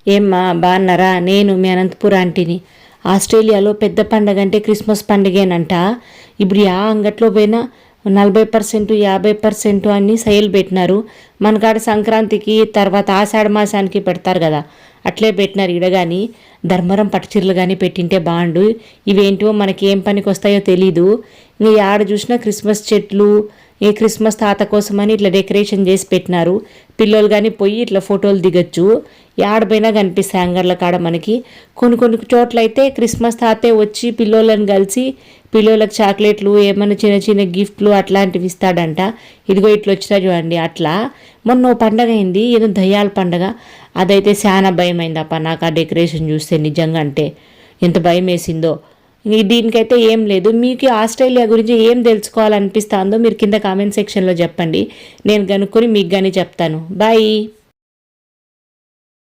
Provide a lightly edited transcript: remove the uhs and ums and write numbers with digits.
ఏమ్మా బాగున్నారా? నేను మీ అనంతపురం ఆంటీని. ఆస్ట్రేలియాలో పెద్ద పండగ అంటే క్రిస్మస్ పండుగేనంట. ఇప్పుడు అంగట్లో పోయినా 40%, 50% అన్ని సేల్ పెట్టినారు. మనకాడ సంక్రాంతికి తర్వాత ఆషాఢ మాసానికి పెడతారు కదా, అట్లే పెట్టినారు ఈడ. కానీ ధర్మరం పట్టుచీరలు కానీ పెట్టింటే బాగుండు. ఇవేంటో మనకి ఏం పనికి వస్తాయో తెలీదు. ఇంకా ఆడ చూసినా క్రిస్మస్ చెట్లు, ఏ క్రిస్మస్ తాత కోసమని ఇట్లా డెకరేషన్ చేసి పెట్టినారు. పిల్లలు కానీ పోయి ఇట్లా ఫోటోలు దిగచ్చు. ఆడపోయినా కనిపిస్తాయి అంగర్ల కాడ మనకి. కొన్ని కొన్ని చోట్ల అయితే క్రిస్మస్ తాతే వచ్చి పిల్లోళ్ళని కలిసి పిల్లలకు చాక్లెట్లు, ఏమైనా చిన్న చిన్న గిఫ్ట్లు అట్లాంటివి ఇస్తాడంట. ఇదిగో ఇట్లా వచ్చినా చూడండి. అట్లా మొన్న పండగ అయింది, ఏదో దయ్యాల పండగ. అదైతే చాలా భయం అయిందప్ప నాకు. ఆ డెకరేషన్ చూస్తే నిజంగా అంటే ఎంత భయం వేసిందో. దీనికైతే ఏం లేదు. మీకు ఆస్ట్రేలియా గురించి ఏం తెలుసుకోవాలనిపిస్తుందో మీరు కింద కామెంట్ సెక్షన్లో చెప్పండి. నేను కనుక్కొని మీకు కానీ చెప్తాను. బాయ్.